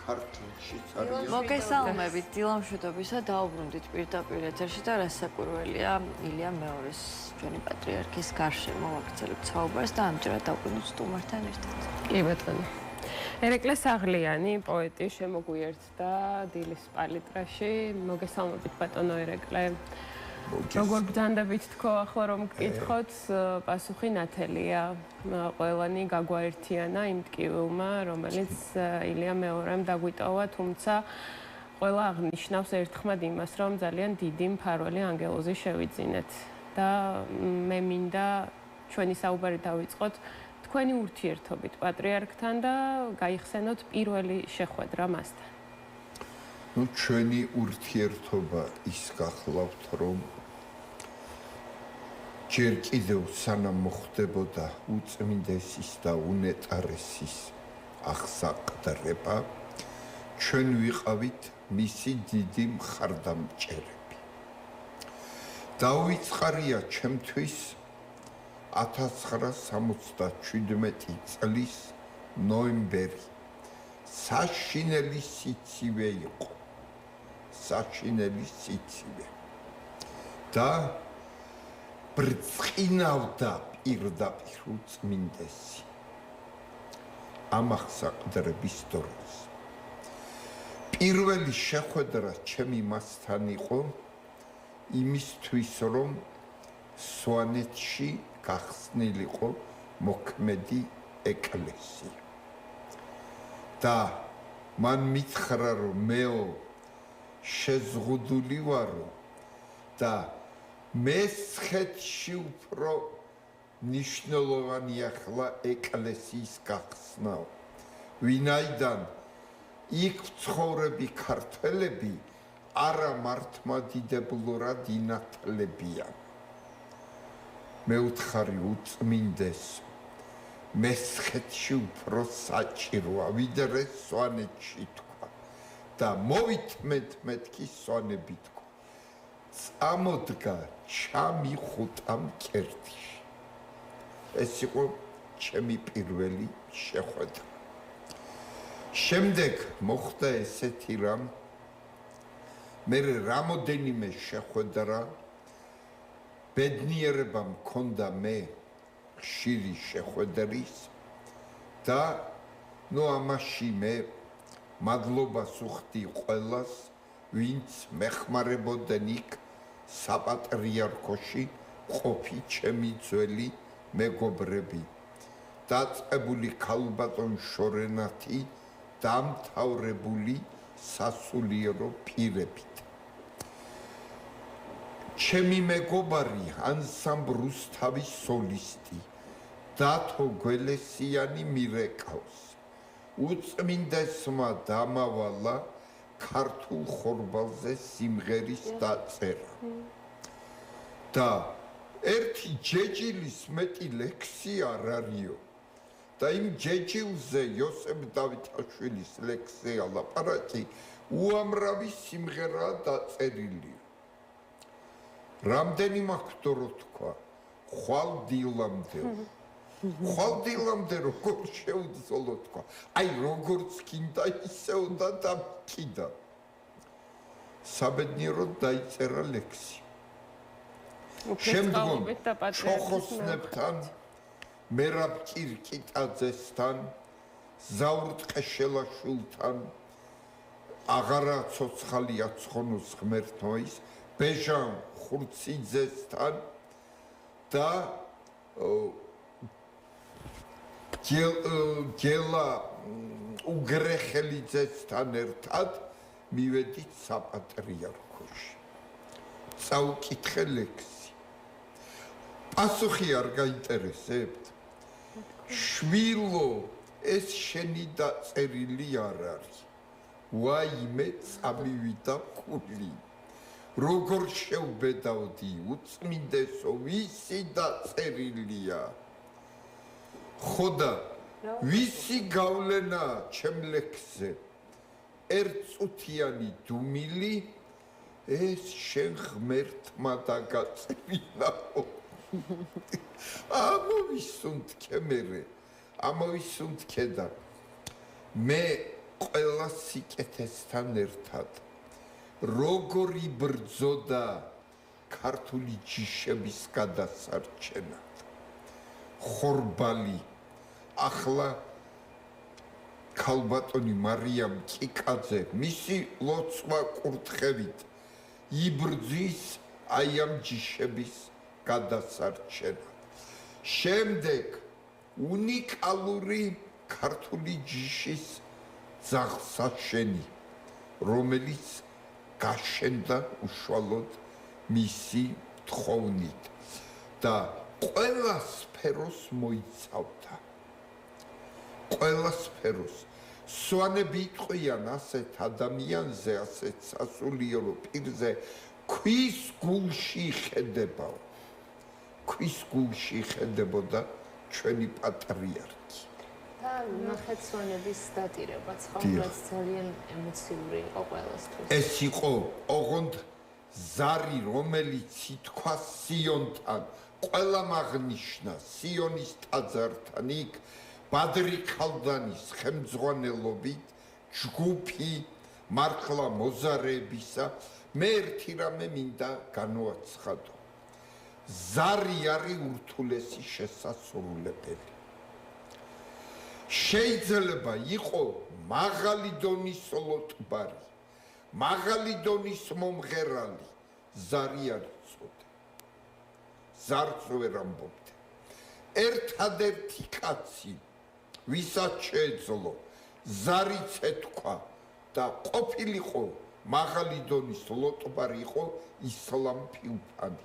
ქართლშიც არის. მოგესალმებით დილამშვიდობისა დაუბრუნდით პირდაპირ ეთერში და რასაკვირველია ილია მეორის ჩვენი პატრიარქის გარშემო ვაგრძელებთ საუბარს და ამჯერად დავბრუნდით სტუმართან ერთად. კი ბატონო. ერეკლე საღლიანი პოეტი შემოგვიერთდა დილის პალიტრაში. მოგესალმებით ბატონო ერეკლე. როგორ ბრძანდებით თქო ახლა რომ გკითხოთ პასუხი ნათელია. ყველანი გაგვაერთიანა იმ ტკივილმა რომელიც ილია მეორემ დაგვიტოვა თუმცა ყველა აღნიშნავს ერთხმად იმას რომ ძალიან დიდი მფარველი ანგელოზი შევიძინეთ და მე მინდა ჩვენი საუბარი დავიწყოთ თქვენი ურთიერთობით პატრიარქთან და გაიხსენოთ პირველი შეხვედრა მასთან. ჩვენი ურთიერთობა ის გახლავთ რომ ჯერ კიდევ სანამ მოხდებოდა უწმინდესის და უნეტარესის აღსაყდრება ჩვენ ვიყავით მისი დიდი მხარდამჭერები. დაუვიწყარია ჩემთვის 1977 წლის ნოემბერი საშინელი სიცივე იყო. საშინელი სიცივე. და ბრწყინავდა პირდაპირ უწმინდესი. ამ აღსაყდრების დროს. პირველი შეხვედრა ჩემი მასთან იყო იმისთვის რომ სვანეთში გახსნილიყო მოქმედი ეკლესია. და მან მითხრა რომ მეო შეზღუდული ვარო და მესხეთში უფრო ნიშნულოვანი ახლა ეკლესიის გახსნაო. ვინაიდან იქ ცხოვრები ქართველები არა მართლმადიდებლურად ინათლებიან. მე ვთხარი უწმინდეს მესხეთში უფრო საჭიროა ვიდრე სვანეთში თქვა და მოვითმეთ მეთქი სვანები თქვა. წამოდგა ჩამიხუტა მკერდში. ეს იყო ჩემი პირველი შეხვედრა. შემდეგ მოხდა ესეთი რამ მე რამოდენიმე შეხვედრა ბედნიერება მქონდა მე ხშირი შეხვედრის და ნუ ამაში მე მადლობას უხდი ყველას ვინც მეხმარებოდნენ იქ საპატრიარქოში ყოფი ჩემი ძველი მეგობრები დაწყებული ქალბატონ შორენათი დამთავრებული სასულიერო პირებით. ჩემი მეგობარი ანსამბლ რუსთავის სოლისტი დათო გველესიანი მირეკავს. უწმინდესმა დამავალა ქართულ ხორბალზე სიმღერის დაწერა. და ერთი ჯეჯილის მეტი ლექსი არ არისო. და იმ ჯეჯილზე იოსებ დავითაშვილის ლექსია ლაპარაკი უამრავი სიმღერაა დაწერილი. რამდენი მაქვს რო თქვა ხვალ დილამდე როგორ შეუძლო თქვა აი როგორც კიდა ისევ და კიდა საბედნიეროდ დაიწერა ლექსი. შემდგომ ჩოხოსნებთან მერაბ კირკიტაძესთან ზაურ ტყეშელაშვილთან აღარა ცოცხალია ცხონოს ღმერთოის ბეჟან ხურციძესთან და გელა უგრეხელიძესთან ერთად მივედით საპატრიარქოში. წავკითხე ლექსი. პასუხი არ გაინტერესებთ? შვილო, ეს შენი დაწერილი არ არის. ვაიმე წამივიდა ქული. როგორ შევბედავდი უწმინდესო, ვისი დაწერილია? ხოდა ვისი გავლენა ჩემ ლექსზე? ერთწუთიანი დუმილი ეს შენ ღმერთმა დაგაწევინაო. ამოვისუნთქე მერე, ამოვისუნთქე და მე ყველა ყველა სიკეთესთან ერთად როგორი ბრძოდა ქართული ჯიშების გადასარჩენად. ხორბალი ახლა ქალბატონი მარიამ კიკაძე მისი ლოცვა კურთხევით იბრძვის აი ამ ჯიშების გადასარჩენად. შემდეგ უნიკალური ქართული ჯიშის ძაღლსაშენი, რომელიც გაშენდა უშუალოდ მისი თხოვნით და ყველა სფეროს მოიცავდა. ყველა სფეროს. სვანები იტყვიან ასეთ ადამიანზე, ასეთ სასულიერო პირზე, ქვის გულში იხედებაო. ქვის გულში იხედებოდა ჩვენი პატრიარქი. და ნახეთ სვანების დატირებაც ხალხს ძალიან ემოციური იყო ყველასთვის. ეს იყო ოღონდ ზარი, რომელიც ითქვა სიონთან, ყველამ აღნიშნა სიონის ტაძართან იქ ბადრი ქალდანის ხელმძღვანელობით ჯგუფი მართლა მოზარეებისა. მე ერთი რამე მინდა განვაცხადო. ზარი არის ურთულესი შესასრულებელი. შეიძლება იყო მაღალი დონის ლოტბარი, მაღალი დონის მომღერალი, ზარი არ იცოდა. ზარს ვერ ამბობდე. ერთადერთი კაცი, ვისაც შეეძლო, ზარიც ეთქვა და ყოფილიყო მაღალი დონის ლოტბარი იყო ისლამ ფიუფანი.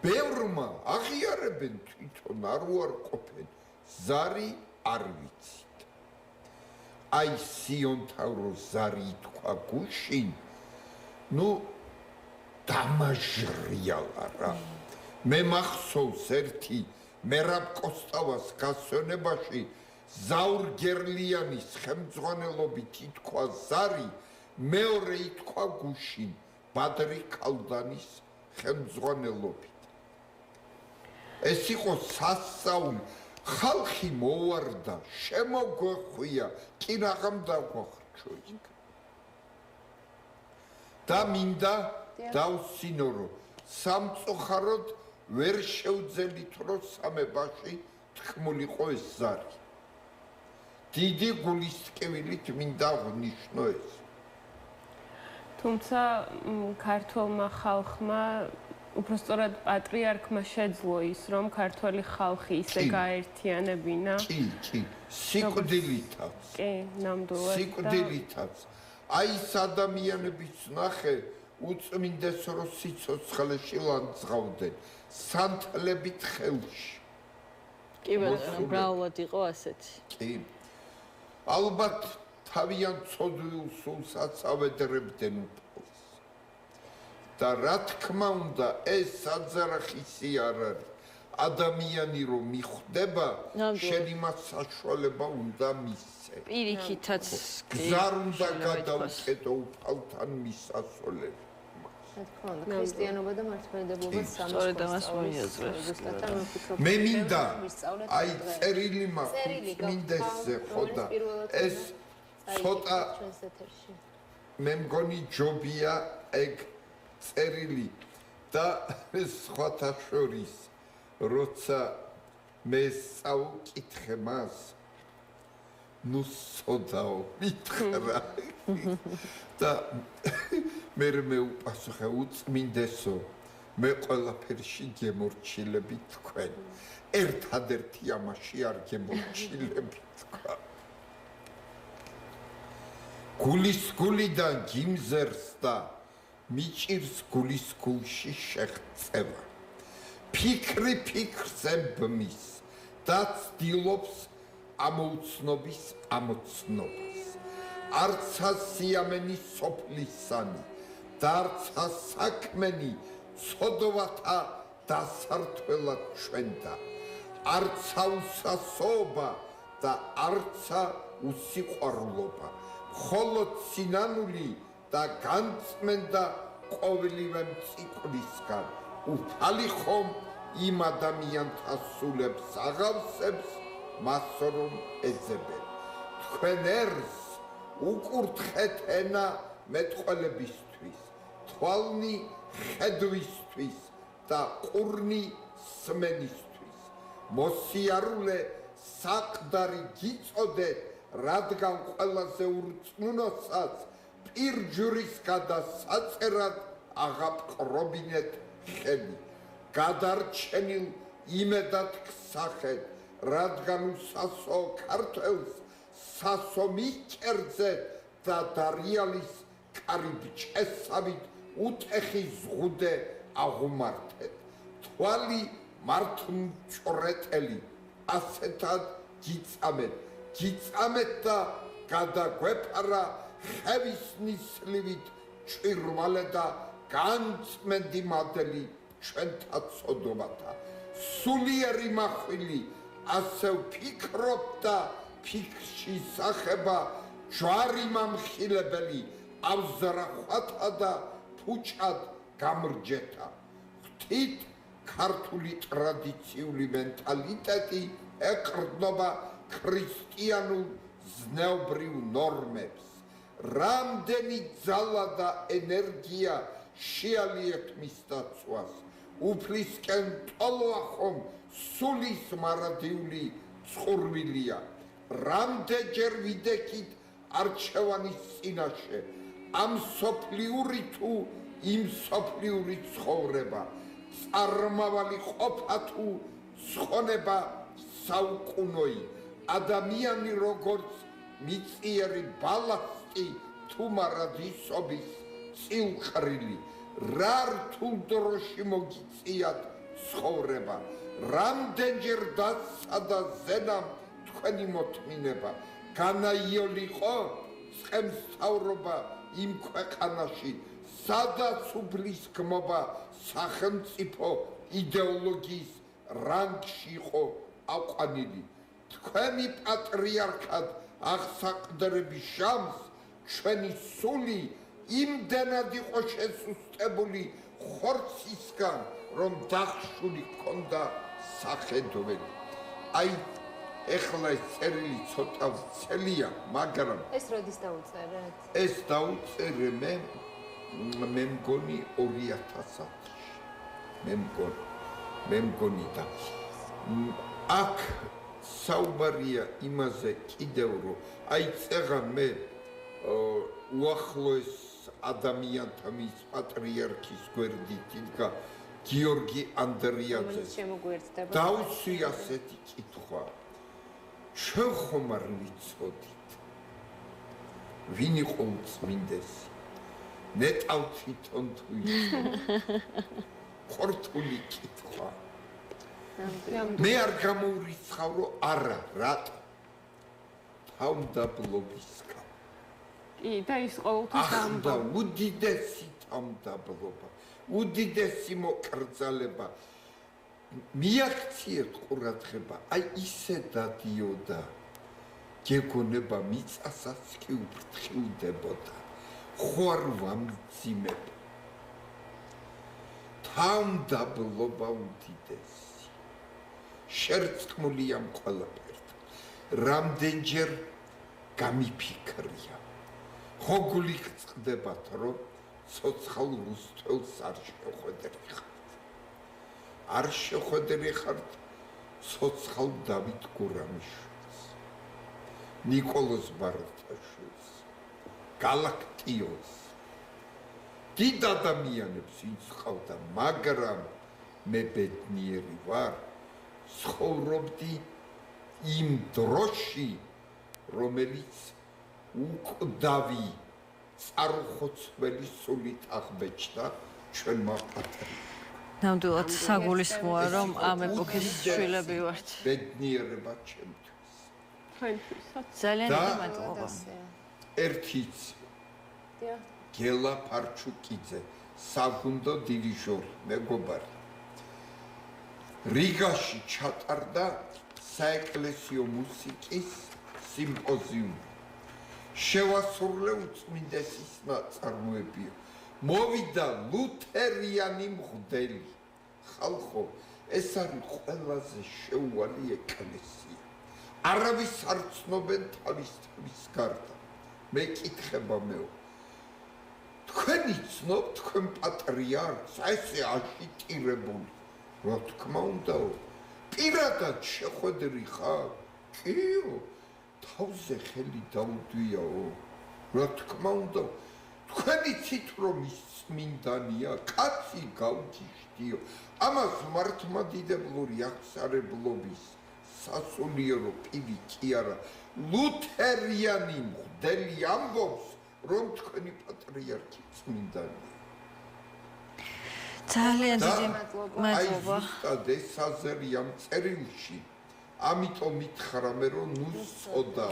ბევრმა აღიარებენ თვითონ არ უარყოფენ, ზარი არ ვიცით. აი სიონთან რო ზარი ითქვა გუშინ, ნუ დამაჟრიალა რა. მე მახსოვს ერთი მერაბ კოსტავას გასვენებაში ზაურგერლიანის ხელმძღვანელობით ითქვა ზარი, მეორე ითქვა გუშინ ბადრი ქალდანის ხელმძღვანელობით. ეს იყო სასწაული. ხალხი მოვარდა, შემოგვეხვია, კი რაღამ დაგვახრჩო იქ. და მინდა დავსინო, რომ სამწუხაროდ ვერ შევძელით, რომ სამებაში თქმულიყო ეს ზარი. დიდი გულისტკივილით მინდა აღნიშნო ეს. თუმცა ქართულმა ხალხმა უბრალოდ პატრიარქმა შეძლო ის, რომ ქართული ხალხი ისე გაერთიანებინა. კი, სიკვდილითაც. კი, ნამდვილად. სიკვდილითაც. აი ეს ადამიანებიც ნახე, უწმინდეს რო სიცოცხლეში ლანძღავდნენ, სანთლებით ხელში. კი ბატონო, ბრავად იყო ასეთი. კი. ალბათ თავიანთ ცოდვილ სულსაც ავედრებდნენ უფალს. და რა თქმა უნდა, ეს საძარახისი არ არის. ადამიანი რომ მიხვდება, შენ იმას საშუალება უნდა მისცე. პირიქითაც გზარ უნდა გადაუკეტო უფალთან მისასვლელი. ქრისტიანობა და მართლმადიდებლობა სწორედ ამას მოიაზრებს. მე მინდა აი წერილი მაქვს მინდესზე ხო და ეს ცოტა მე მგონი ჯობია ეგ წერილი და სხვათა შორის როცა მე წავკითხე მას ნუ სოდაო მითხრა და მე მეუპასუხე უწმინდესო მე ყველაფერში გემორჩილები თქვენ ერთადერთი ამაში არ გემორჩილები თქვა გულის გულიდან გიმზერს და მიჭირს გულის გულში შეღწევა ფიქრი ფიქრს ებმის და ცდილობს ამოუცნობის ამოცნობას არცა სიამენი სოფლისანი და არცა საქმენი ცოდვათა დასართველად ჩვენდა არცა უსასოობა და არცა უსიყვარულობა მხოლოდ სინანული და განწმენდა ყოველივე მწიყვლისგან უფალი ხომ იმ ადამიანთა სულებს აღავსებს მას რომ ეძებენ თქვენ ერს უკურთხეთ ენა მეტყველებისთვის, თვალნი ხედვისთვის და ყურნი სმენისთვის. მოსიარულე საყდარი გიწოდეთ, რადგან ყველაზე ურწმუნოსაც პირჯვრის გადასაწერად აღაპყრობინეთ ხელი. გადარჩენილ იმედად გსახეთ, რადგან უსასო ქართველს სასო მიკერძეთ და დარიალის კარიბჭესავით უტეხი ზღუდე აღუმართეთ. თვალი მართმჭრეტელი, ასეთად გიწამეთ და გადაგვეპარა ხევის ნისლივით ჭვირვალე და განწმენდი მადელი ჩვენთა ცოდობათა. სულიერი მახვილი ასე ვფიქრობ და ფიქრში სახება ჯვარი მამხილებელი ავზრახვათა და ფუჭად გამრჯეთა. ღვთით ქართული ტრადიციული მენტალიტეტი ეყრდნობა ქრისტიანულ ზნეობრივ ნორმებს. რამდენი ძალა და ენერგია შეალიეთ მის დაცვას. უფლისკენ ტოლვა ხომ სულის მარადიული წყურვილია. რამდენჯერ ვიდექით არჩევანის წინაშე, ამ სოფლიური თუ იმ სოფლიური ცხოვრება, წარმავალი ყოფა თუ ცხონება საუკუნოი, ადამიანი როგორც მიწიერი ბალასტი თუ მარადისობის წილყრილი. რა რთულ დროში მოგიწიათ ცხოვრება, რამდენჯერ დასცა და ზენამ თქვენი მოთმინება. განაიოლიყო წყემსთავრობა იმ ქვეყანაში, სადაც უბლისგმობა სახელმწიფო იდეოლოგიის რანგში იყო აყვანილი. თქვენი პატრიარქად აღსაყდრების ჟამს ჩვენი სული იმდენად იყო შესუსტებული ხორცისგან, რომ დახშული ჰქონდა სახედველი. აი, ეხლა ეს წერილი ცოტა ვრცელია, მაგრამ ეს როდის დაუწერეთ? ეს დაუწერე მე მგონი 2000-ში. მე მგონი და აქ საუბარია იმაზე კიდევ, რომ აი წეღა მე უახლოეს ადამიანთა მის პატრიარქის გვერდით იდგა გიორგი ანდრიაძე. დაუსვი ასეთი კითხვა. ჩვენ ხომ არ ვიცოდით, ვინ იყო უწმინდესი? ნეტავ თვითონ თუ ხორთული კითხვა. მე არ გამოურიცხავ, არა, რატო? თავმდაბლობისგან. კი, და ის ყოველთვის ახლა უდიდესი თავმდაბლობა, უდიდესი მოკრძალება. მიაქციეთ ყურადღება, აი ისე დადიოდა, გეგონება მიწასაც კი უფრთხილდებოდა, ხო არ ვამძიმებ. თავმდაბლობა უდიდესი, შერწყმულია ყველაფერთან, რამდენჯერ გამიფიქრია. ხო გულიხწყდებათ, რომ ცოცხალ რუსთველს არ შეხვედრი ხართ. არ შეხვედრი ხართ ცოცხალ დავით გურამიშვილს, ნიკოლოზ ბარათაშვილს, გალაქტიოს. დიდ ადამიანებს ვინც ყავდა, მაგრამ მე ბედნიერი ვარ, ცხოვრობდი იმ დროში, რომელიც უკვდავი წარუხოცველი სულით აღბეჭდა ჩვენმა პატრიარქმა. ნამდვილად საგულისხმოა, რომ ამ ეპოქის შვილები ვართ. ბედნიერება ჩემთვის. ძალიან დიდი მადლობა. ერთიც გელა ფარჩუკიძე, საგუნდო დირიჟორი, მეგობარი. რიგაში ჩატარდა საეკლესიო მუსიკის სიმპოზიუმი. შევასრულე უწმინდესის ნაწარმოებია. მოვიდა ლუთერიანი მღვდელი. ხალხო, ეს არის ყველაზე შეუვალი ეკლესია. არავის არ ცნობენ თავის გარდა. მეკითხება მეო. თქვენი ცნობ თქვენ პატრიარქს, ესე აშიტირებული. რა თქმა უნდაო. პირადად შეხვედრი ხარ? კიო. თავზე ხელი დაუდვიაო. რა თქმა უნდა. თქვენი ცით რომ ის წმინდანია, კაცი გავჯიშდიო. ამას მართლმადიდებლური აღსარებლობის სასულიერო პირი კი არა, ლუთერიანი მღვდელი ამბობს, რომ თქვენი პატრიარქი წმინდანია. ძალიან დიდი აი მადლობა. ზუსტად ეს აზრია ამ წერილში. ამიტომ მითხრა მე რომ ნუ სწოდა.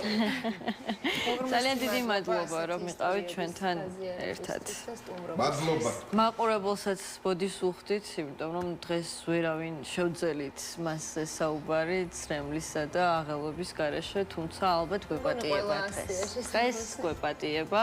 ძალიან დიდი მადლობა რომ იყავით ჩვენთან ერთად. მადლობა. მაყურებელსაც ბოდის უხდით, იმიტომ რომ დღეს ვერავინ შევძელით მასზე საუბარი ცრემლისა და აღელვების გარეშე, თუმცა ალბათ გვეპატიება დღეს. დღეს გვეპატიება.